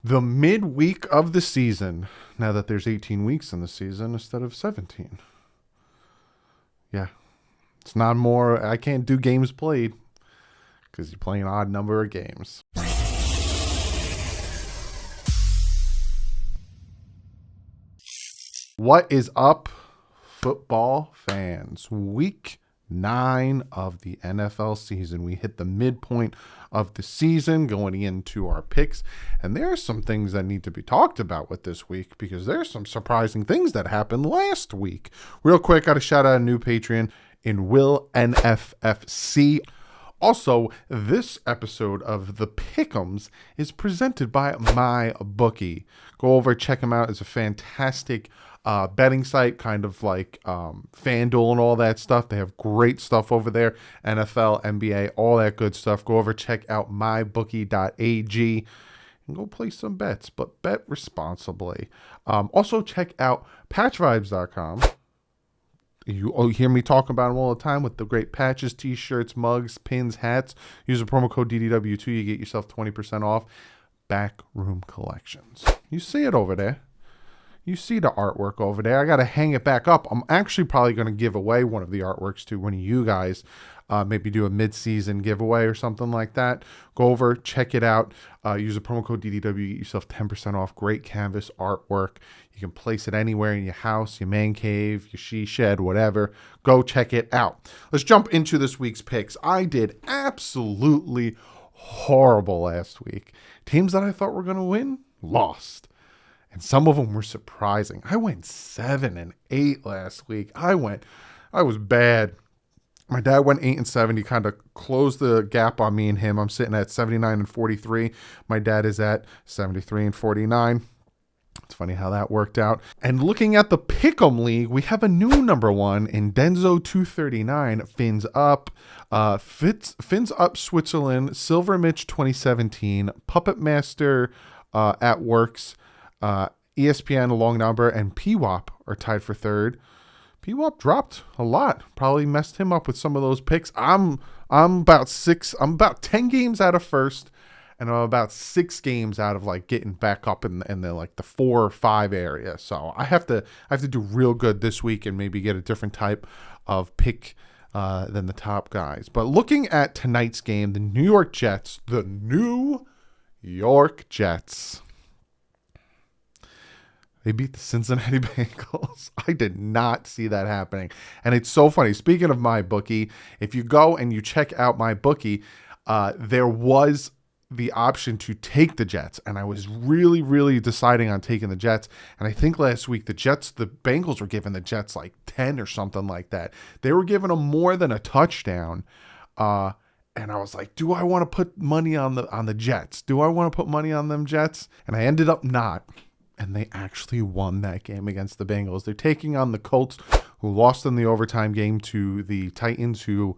The midweek of the season, now that there's 18 weeks in the season instead of 17. Yeah, it's not more, I can't do games played because you play an odd number of games. What is up, football fans? Week 9 of the NFL season. We hit the midpoint of the season going into our picks, and there are some things that need to be talked about with this week because there's some surprising things that happened last week. Real quick, got to shout out a new Patreon in Will NFFC. Also, this episode of The Pick'ems is presented by My Bookie. Go over, check them out. It's a fantastic betting site, kind of like FanDuel and all that stuff. They have great stuff over there. NFL, NBA, all that good stuff. Go over, check out mybookie.ag and go play some bets, but bet responsibly. Also, check out patchvibes.com. You hear me talking about them all the time with the great patches, t-shirts, mugs, pins, hats. Use the promo code DDW2. You get yourself 20% off. Backroom Collections. You see it over there. You see the artwork over there. I got to hang it back up. I'm actually probably going to give away one of the artworks to one of you guys. Maybe do a mid-season giveaway or something like that. Go over, check it out. Use the promo code DDW. Get yourself 10% off. Great canvas artwork. You can place it anywhere in your house, your man cave, your she shed, whatever. Go check it out. Let's jump into this week's picks. I did absolutely horrible last week. Teams that I thought were going to win, lost. And some of them were surprising. I went 7-8 last week. I was bad. My dad went 8-7. He kind of closed the gap on me and him. I'm sitting at 79-43. My dad is at 73-49. It's funny how that worked out. And looking at the Pick'em League, we have a new number one in Denzo239, Fins Up, Fins Up Switzerland, Silver Mitch 2017, Puppet Master at Works, ESPN Long Number, and PWOP are tied for third. PWOP dropped a lot. Probably messed him up with some of those picks. I'm about 10 games out of first, and I'm about 6 games out of like getting back up in the like the 4 or 5 area. So I have to do real good this week and maybe get a different type of pick than the top guys. But looking at tonight's game, the New York Jets. They beat the Cincinnati Bengals. I did not see that happening. And it's so funny. Speaking of My Bookie, if you go and you check out My Bookie, there was the option to take the Jets. And I was really, really deciding on taking the Jets. And I think last week the Bengals were giving the Jets like 10 or something like that. They were giving them more than a touchdown. And I was like, do I want to put money on the Jets? Do I want to put money on them Jets? And I ended up not. And they actually won that game against the Bengals. They're taking on the Colts, who lost in the overtime game to the Titans, who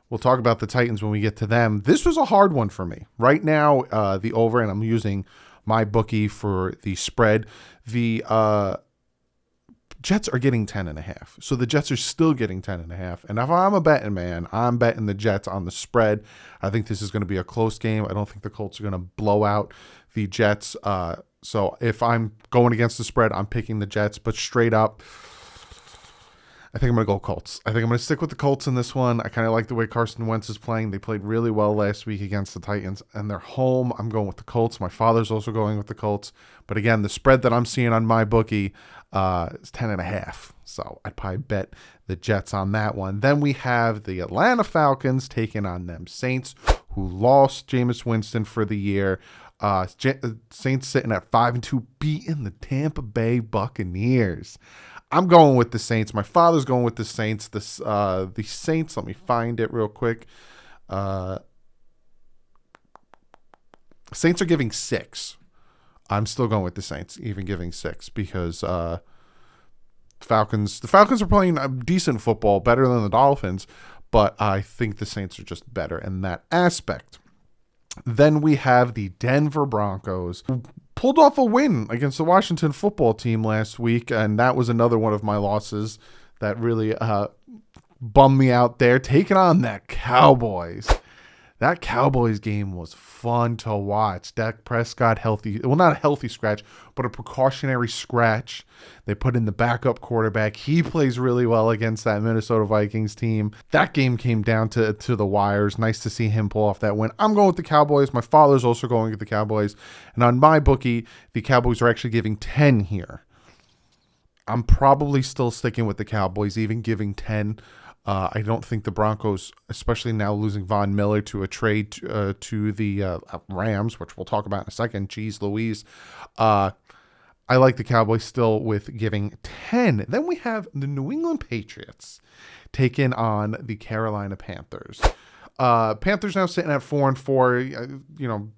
we'll talk about the Titans when we get to them. This was a hard one for me. Right now, the over, and I'm using My Bookie for the spread. The Jets are getting 10.5. So the Jets are still getting 10.5. And if I'm a betting man, I'm betting the Jets on the spread. I think this is going to be a close game. I don't think the Colts are going to blow out the Jets. So if I'm going against the spread, I'm picking the Jets. But straight up, I think I'm going to go Colts. I think I'm going to stick with the Colts in this one. I kind of like the way Carson Wentz is playing. They played really well last week against the Titans, and they're home. I'm going with the Colts. My father's also going with the Colts. But again, the spread that I'm seeing on My Bookie is 10.5. So I'd probably bet the Jets on that one. Then we have the Atlanta Falcons taking on them Saints, who lost Jameis Winston for the year. Saints sitting at 5-2, beating the Tampa Bay Buccaneers. I'm going with the Saints. My father's going with the Saints. The Saints, let me find it real quick. Saints are giving 6. I'm still going with the Saints, even giving 6, because the Falcons are playing decent football, better than the Dolphins, but I think the Saints are just better in that aspect. Then we have the Denver Broncos, who pulled off a win against the Washington football team last week, and that was another one of my losses that really bummed me out there, taking on that Cowboys. That Cowboys game was fun to watch. Dak Prescott healthy. Well, not a healthy scratch, but a precautionary scratch. They put in the backup quarterback. He plays really well against that Minnesota Vikings team. That game came down to the wires. Nice to see him pull off that win. I'm going with the Cowboys. My father's also going with the Cowboys. And on my bookie, the Cowboys are actually giving 10 here. I'm probably still sticking with the Cowboys, even giving 10. I don't think the Broncos, especially now losing Von Miller to a trade to the Rams, which we'll talk about in a second. Jeez Louise. I like the Cowboys still with giving 10. Then we have the New England Patriots taking on the Carolina Panthers. Panthers now sitting at 4-4.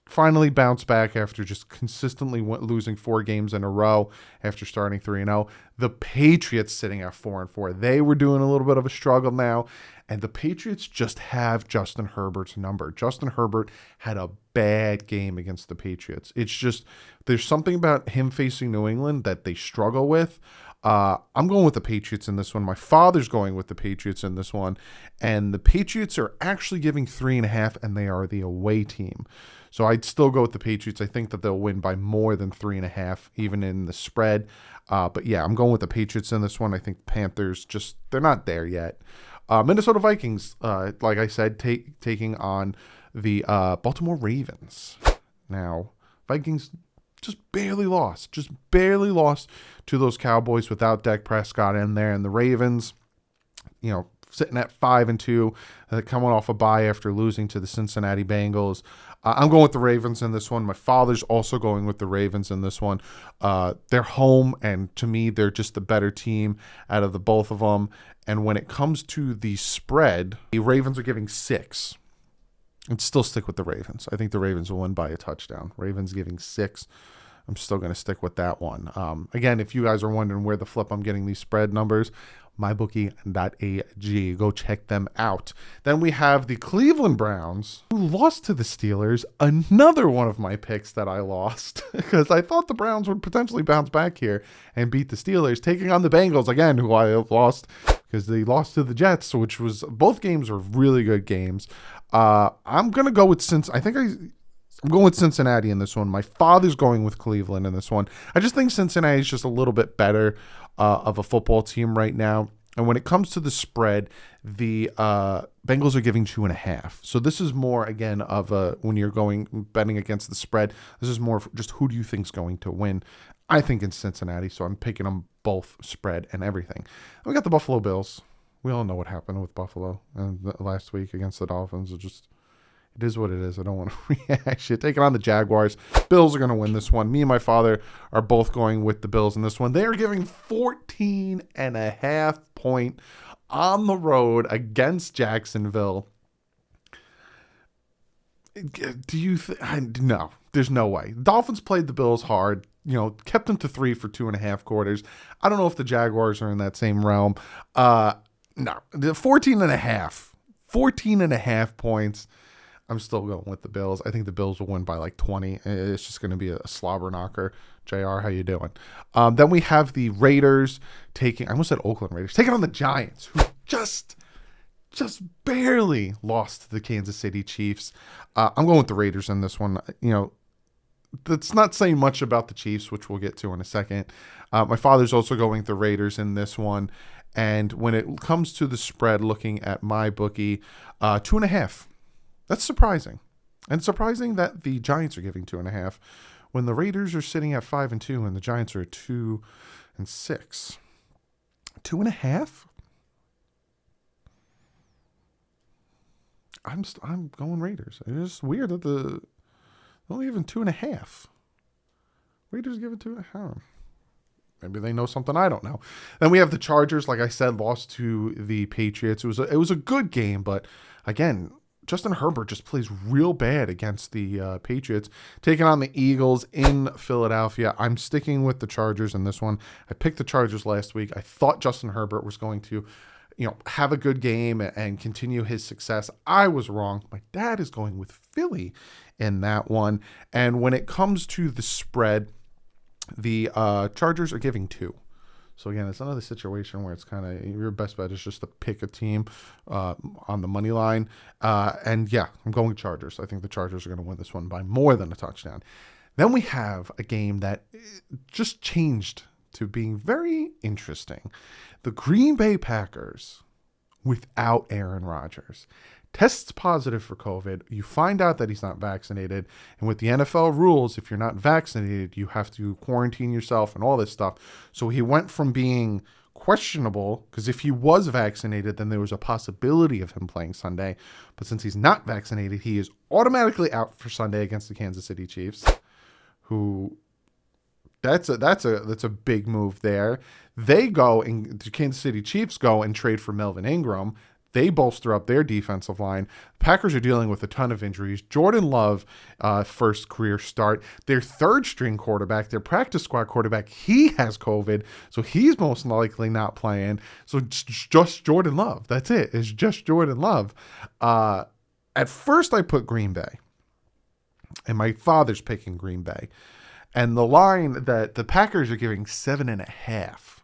Finally bounced back after just consistently losing 4 games in a row after starting 3-0. The Patriots sitting at 4-4. They were doing a little bit of a struggle now, and the Patriots just have Justin Herbert's number. Justin Herbert had a bad game against the Patriots. It's just there's something about him facing New England that they struggle with. I'm going with the Patriots in this one. My father's going with the Patriots in this one, and the Patriots are actually giving 3.5, and they are the away team. So I'd still go with the Patriots. I think that they'll win by more than 3.5, even in the spread. But yeah, I'm going with the Patriots in this one. I think Panthers they're not there yet. Minnesota Vikings, like I said, taking on the Baltimore Ravens. Now, Vikings just barely lost to those Cowboys without Dak Prescott in there. And the Ravens, sitting at 5-2, coming off a bye after losing to the Cincinnati Bengals. I'm going with the Ravens in this one. My father's also going with the Ravens in this one. They're home, and to me, they're just the better team out of the both of them. And when it comes to the spread, the Ravens are giving 6. I'd still stick with the Ravens. I think the Ravens will win by a touchdown. Ravens giving 6. I'm still going to stick with that one. Again, if you guys are wondering where the flip I'm getting these spread numbers, mybookie.ag. Go check them out. Then we have the Cleveland Browns, who lost to the Steelers. Another one of my picks that I lost because I thought the Browns would potentially bounce back here and beat the Steelers, taking on the Bengals again, who I have lost because they lost to the Jets, which was both games were really good games. I'm going to go with I'm going with Cincinnati in this one. My father's going with Cleveland in this one. I just think Cincinnati is just a little bit better of a football team right now. And when it comes to the spread, the Bengals are giving 2.5. So this is more, again, of when you're betting against the spread, this is more just who do you think is going to win. I think in Cincinnati, so I'm picking them both spread and everything. And we got the Buffalo Bills. We all know what happened with Buffalo last week against the Dolphins. It is what it is. I don't want to rehash it. Taking on the Jaguars. Bills are going to win this one. Me and my father are both going with the Bills in this one. They are giving 14.5 point on the road against Jacksonville. Do you no, there's no way. Dolphins played the Bills hard, kept them to 3 for 2.5 quarters. I don't know if the Jaguars are in that same realm. No, the 14.5 points. I'm still going with the Bills. I think the Bills will win by like 20. It's just going to be a slobber knocker. JR, how you doing? Then we have the Raiders I almost said Oakland Raiders, taking on the Giants, who just barely lost to the Kansas City Chiefs. I'm going with the Raiders in this one. That's not saying much about the Chiefs, which we'll get to in a second. My father's also going with the Raiders in this one. And when it comes to the spread, looking at my bookie, 2.5. That's surprising. And surprising that the Giants are giving 2.5 when the Raiders are sitting at 5-2 and the Giants are at 2-6. 2.5? I'm going Raiders. It's just weird that they're only giving 2.5. Raiders give it 2.5. Maybe they know something I don't know. Then we have the Chargers, like I said, lost to the Patriots. It was a good game, but again, Justin Herbert just plays real bad against the Patriots, taking on the Eagles in Philadelphia. I'm sticking with the Chargers in this one. I picked the Chargers last week. I thought Justin Herbert was going to, have a good game and continue his success. I was wrong. My dad is going with Philly in that one. And when it comes to the spread, the Chargers are giving 2. So again, it's another situation where it's kind of your best bet is just to pick a team on the money line. And yeah, I'm going Chargers. I think the Chargers are going to win this one by more than a touchdown. Then we have a game that just changed to being very interesting. The Green Bay Packers without Aaron Rodgers. Tests positive for COVID. You find out that he's not vaccinated. And with the NFL rules, if you're not vaccinated, you have to quarantine yourself and all this stuff. So he went from being questionable, because if he was vaccinated, then there was a possibility of him playing Sunday. But since he's not vaccinated, he is automatically out for Sunday against the Kansas City Chiefs, who that's a big move there. They go, and the Kansas City Chiefs go and trade for Melvin Ingram. They bolster up their defensive line. The Packers are dealing with a ton of injuries. Jordan Love, first career start. Their third string quarterback, their practice squad quarterback, he has COVID, so he's most likely not playing. So it's just Jordan Love. That's it. It's just Jordan Love. At first, I put Green Bay, and my father's picking Green Bay. And the line that the Packers are giving 7.5.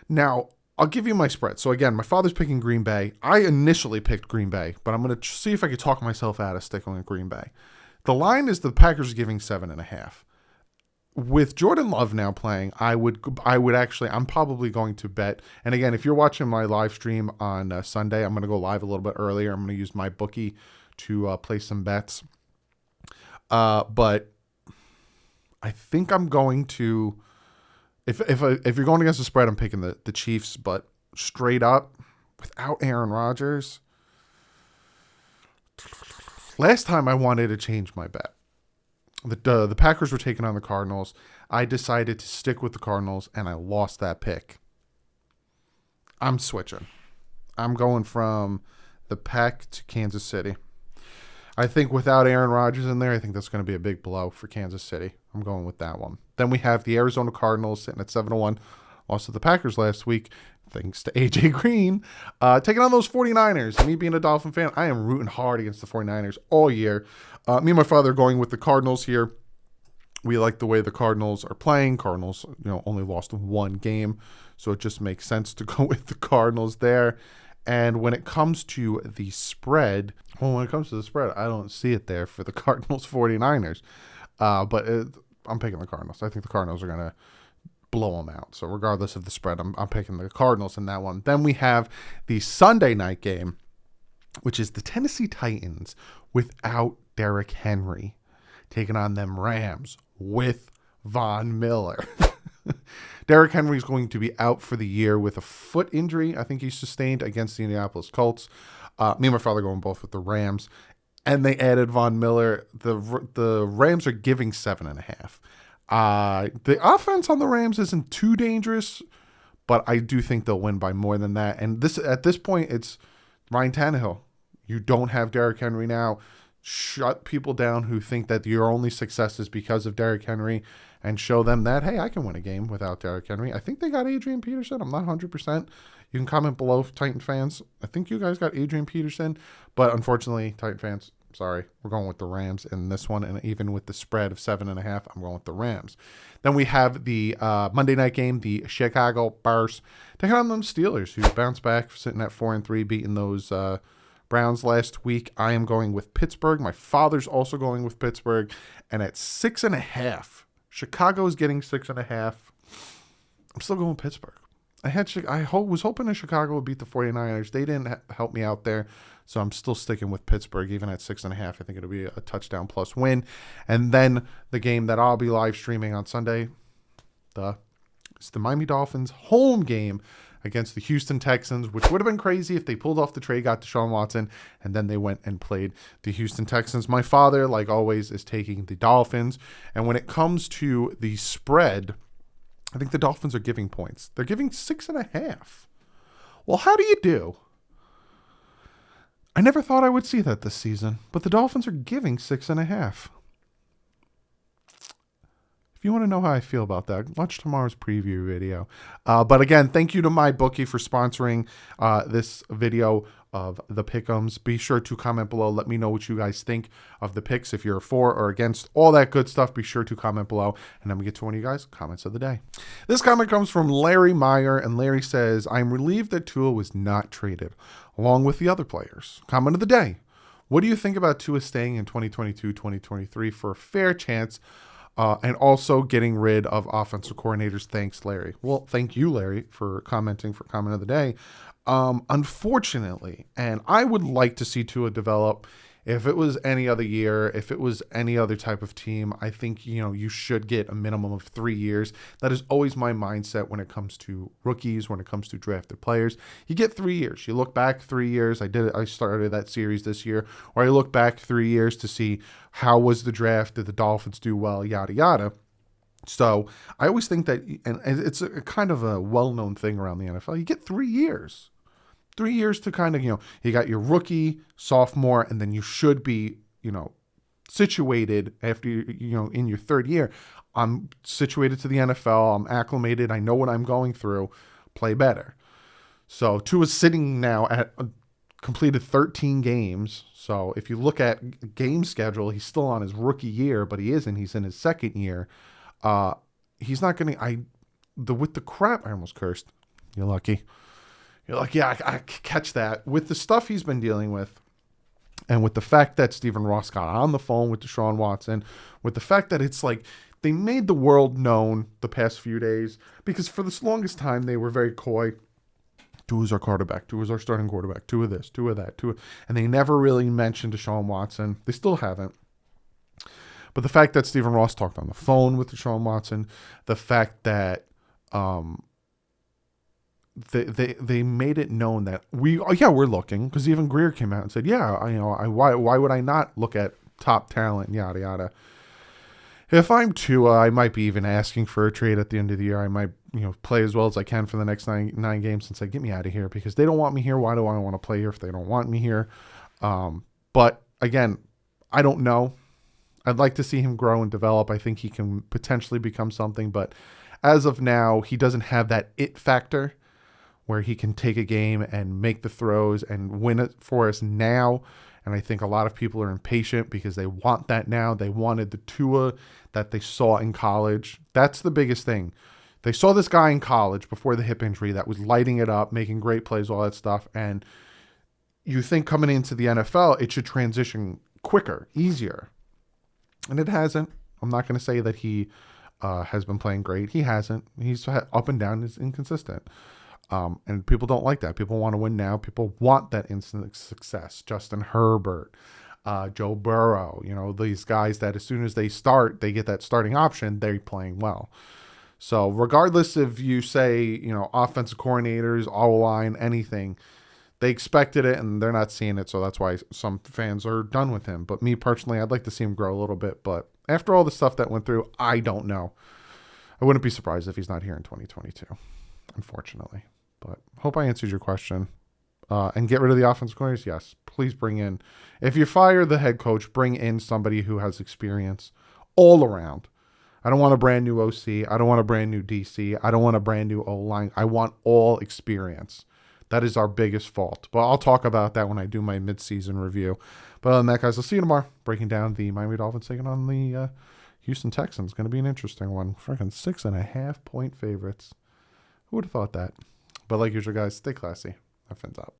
Now, I'll give you my spread. So again, my father's picking Green Bay. I initially picked Green Bay, but I'm going to see if I could talk myself out of sticking with Green Bay. The line is the Packers are giving 7.5. With Jordan Love now playing, I would actually, I'm probably going to bet. And again, if you're watching my live stream on Sunday, I'm going to go live a little bit earlier. I'm going to use my bookie to place some bets. But I think I'm going to, if you're going against the spread, I'm picking the Chiefs, but straight up without Aaron Rodgers. Last time I wanted to change my bet. The Packers were taking on the Cardinals. I decided to stick with the Cardinals, and I lost that pick. I'm switching. I'm going from the Pack to Kansas City. I think without Aaron Rodgers in there, I think that's going to be a big blow for Kansas City. I'm going with that one. Then we have the Arizona Cardinals sitting at 7-1. Lost to the Packers last week, thanks to A.J. Green. Taking on those 49ers. Me being a Dolphin fan, I am rooting hard against the 49ers all year. Me and my father are going with the Cardinals here. We like the way the Cardinals are playing. Cardinals, only lost one game, so it just makes sense to go with the Cardinals there. And when it comes to the spread, I don't see it there for the Cardinals 49ers. But I'm picking the Cardinals. I think the Cardinals are going to blow them out. So regardless of the spread, I'm picking the Cardinals in that one. Then we have the Sunday night game, which is the Tennessee Titans without Derrick Henry, taking on them Rams with Von Miller. Derrick Henry is going to be out for the year with a foot injury. I think he sustained against the Indianapolis Colts. Me and my father going both with the Rams, and they added Von Miller. The Rams are giving 7.5. The offense on the Rams isn't too dangerous, but I do think they'll win by more than that. And at this point, it's Ryan Tannehill. You don't have Derrick Henry now. Shut people down who think that your only success is because of Derrick Henry, and show them that, hey, I can win a game without Derrick Henry. I think they got Adrian Peterson. I'm not 100%. You can comment below, Titan fans. I think you guys got Adrian Peterson, but unfortunately, Titan fans, sorry, we're going with the Rams in this one, and even with the spread of 7.5, I'm going with the Rams. Then we have the Monday night game, the Chicago Bears taking on them Steelers, who bounced back, sitting at 4-3, beating those Browns last week. I am going with Pittsburgh. My father's also going with Pittsburgh, and at 6.5, Chicago is getting 6.5. I'm still going with Pittsburgh. I was hoping that Chicago would beat the 49ers. They didn't help me out there, so I'm still sticking with Pittsburgh, even at 6.5. I think it'll be a touchdown plus win. And then the game that I'll be live streaming on Sunday, it's the Miami Dolphins home game against the Houston Texans, which would have been crazy if they pulled off the trade, got Deshaun Watson, and then they went and played the Houston Texans. My father, like always, is taking the Dolphins. And when it comes to the spread, I think the Dolphins are giving points. They're giving 6.5. Well, how do you do? I never thought I would see that this season, but the Dolphins are giving 6.5. If you want to know how I feel about that, watch tomorrow's preview video. But again, thank you to MyBookie for sponsoring this video of the pick'ems. Be sure to comment below. Let me know what you guys think of the picks. If you're for or against all that good stuff, be sure to comment below. And I'm going to get to one of you guys' comments of the day. This comment comes from Larry Meyer, and Larry says, I'm relieved that Tua was not traded, along with the other players. Comment of the day. What do you think about Tua staying in 2022, 2023 for a fair chance, and also getting rid of offensive coordinators? Thanks, Larry. Well, thank you, Larry, for commenting for comment of the day. Unfortunately, and I would like to see Tua develop. If it was any other year, if it was any other type of team, I think, you should get a minimum of 3 years. That is always my mindset when it comes to rookies, when it comes to drafted players. You get 3 years. You look back 3 years. I started that series this year, or I look back 3 years to see how was the draft, did the Dolphins do well, yada, yada. So I always think that, and it's a kind of a well-known thing around the NFL, you get 3 years. 3 years to kind of, you got your rookie, sophomore, and then you should be, situated after, in your third year. I'm situated to the NFL. I'm acclimated. I know what I'm going through. Play better. So Tua's sitting now at completed 13 games. So if you look at game schedule, he's still on his rookie year, but he isn't. He's in his second year. He's not going to, with the crap, I almost cursed. You're lucky. You're like, yeah, I catch that. With the stuff he's been dealing with, and with the fact that Stephen Ross got on the phone with Deshaun Watson, with the fact that it's like they made the world known the past few days, because for the longest time they were very coy. Tua's our quarterback. Tua's our starting quarterback. Tua this, Tua that, Tua. And they never really mentioned Deshaun Watson. They still haven't. But the fact that Stephen Ross talked on the phone with Deshaun Watson, the fact that they made it known that we're looking, because even Greer came out and said, why would I not look at top talent, yada yada. If I'm Tua, I might be even asking for a trade at the end of the year. I might play as well as I can for the next nine games and say, get me out of here, because they don't want me here. Why do I want to play here if they don't want me here? But again, I don't know. I'd like to see him grow and develop. I think he can potentially become something, but as of now, he doesn't have that it factor where he can take a game and make the throws and win it for us now. And I think a lot of people are impatient because they want that now. They wanted the Tua that they saw in college. That's the biggest thing. They saw this guy in college before the hip injury that was lighting it up, making great plays, all that stuff. And you think coming into the NFL, it should transition quicker, easier. And it hasn't. I'm not going to say that he has been playing great. He hasn't. He's up and down. He's inconsistent. And people don't like that. People want to win now. People want that instant success. Justin Herbert, Joe Burrow, these guys that as soon as they start, they get that starting option, they're playing well. So regardless if you say, offensive coordinators, O-line, anything, they expected it and they're not seeing it. So that's why some fans are done with him. But me personally, I'd like to see him grow a little bit. But after all the stuff that went through, I don't know. I wouldn't be surprised if he's not here in 2022, unfortunately. But hope I answered your question. And get rid of the offensive coordinators? Yes. Please bring in. If you fire the head coach, bring in somebody who has experience all around. I don't want a brand new OC. I don't want a brand new DC. I don't want a brand new O-line. I want all experience. That is our biggest fault. But I'll talk about that when I do my midseason review. But other than that, guys, I'll see you tomorrow. Breaking down the Miami Dolphins taking on the Houston Texans. Going to be an interesting one. Freaking 6.5 point favorites. Who would have thought that? But like usual, guys, stay classy. Have fins out.